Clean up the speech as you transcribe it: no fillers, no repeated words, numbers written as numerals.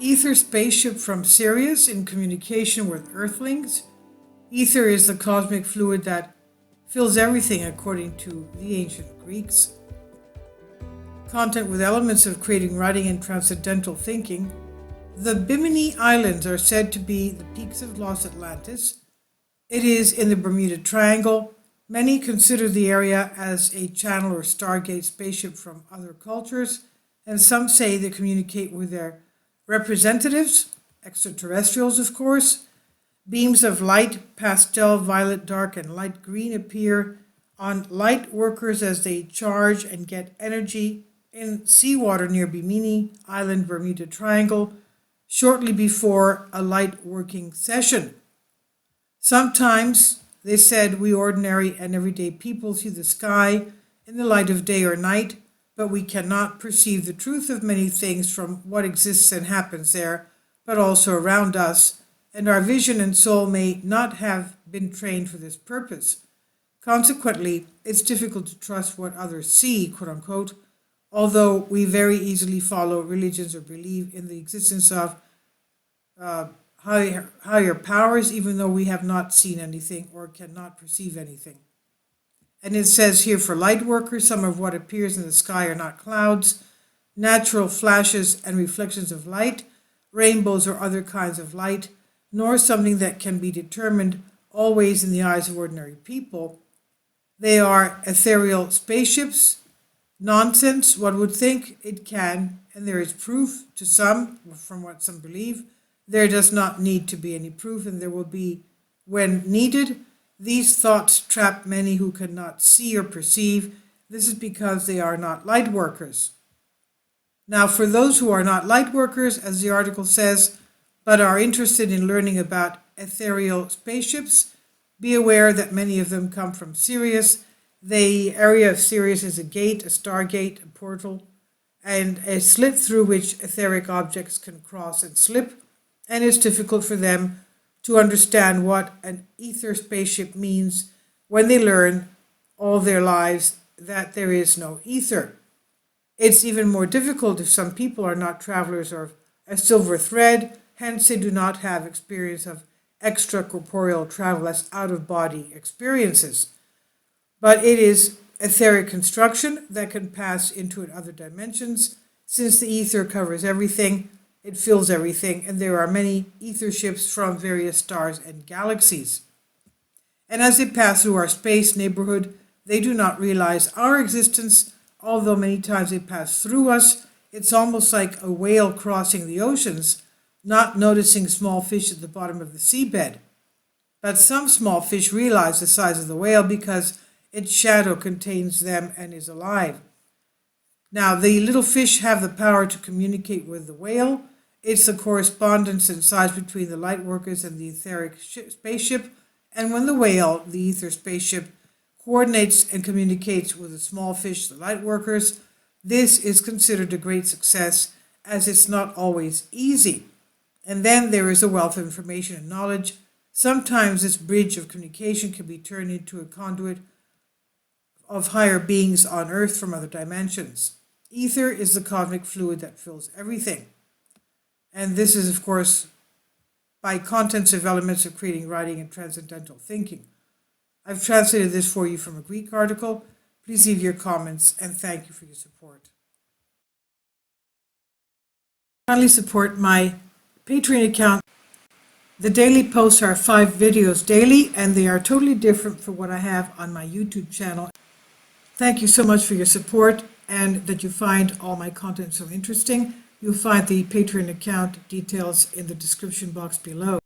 Ether spaceship from Sirius in communication with Earthlings. Ether is the cosmic fluid that fills everything according to the ancient Greeks. Content with elements of creating writing and transcendental thinking. The Bimini Islands are said to be the peaks of Los Atlantis. It is in the Bermuda Triangle. Many consider the area as a channel or stargate spaceship from other cultures, and some say they communicate with their representatives, extraterrestrials of course. Beams of light, pastel, violet, dark, and light green appear on light workers as they charge and get energy in seawater near Bimini Island, Bermuda Triangle, shortly before a light working session. Sometimes, they said, we ordinary and everyday people see the sky in the light of day or night, but we cannot perceive the truth of many things from what exists and happens there, but also around us, and our vision and soul may not have been trained for this purpose. Consequently, it's difficult to trust what others see, quote unquote, although we very easily follow religions or believe in the existence of higher powers, even though we have not seen anything or cannot perceive anything. And it says here for light workers, some of what appears in the sky are not clouds, natural flashes and reflections of light, rainbows or other kinds of light, nor something that can be determined always in the eyes of ordinary people. They are ethereal spaceships. Nonsense, one would think it can, and there is proof to some, from what some believe. There does not need to be any proof, and there will be when needed. These thoughts trap many who cannot see or perceive. This is because they are not light workers. Now, for those who are not light workers, as the article says, but are interested in learning about ethereal spaceships, be aware that many of them come from Sirius. The area of Sirius is a gate, a stargate, a portal, and a slit through which etheric objects can cross and slip, and it's difficult for them to understand what an ether spaceship means when they learn all their lives that there is no ether. It's even more difficult if some people are not travelers of a silver thread, hence they do not have experience of extracorporeal travel as out-of-body experiences. But it is etheric construction that can pass into other dimensions. Since the ether covers everything, it fills everything, and there are many ether ships from various stars and galaxies. And as they pass through our space neighborhood, they do not realize our existence, although many times they pass through us. It's almost like a whale crossing the oceans, not noticing small fish at the bottom of the seabed. But some small fish realize the size of the whale because its shadow contains them and is alive. Now, the little fish have the power to communicate with the whale. It's the correspondence in size between the light workers and the etheric spaceship. And when the whale, the ether spaceship, coordinates and communicates with the small fish, the light workers, this is considered a great success, as it's not always easy. And then there is a wealth of information and knowledge. Sometimes this bridge of communication can be turned into a conduit of higher beings on Earth from other dimensions. Ether is the cosmic fluid that fills everything. And this is, of course, by contents of elements of creating writing and transcendental thinking. I've translated this for you from a Greek article. Please leave your comments, and thank you for your support. Kindly support my Patreon account. The daily posts are 5 videos daily, and they are totally different from what I have on my YouTube channel. Thank you so much for your support and that you find all my content so interesting. You'll find the Patreon account details in the description box below.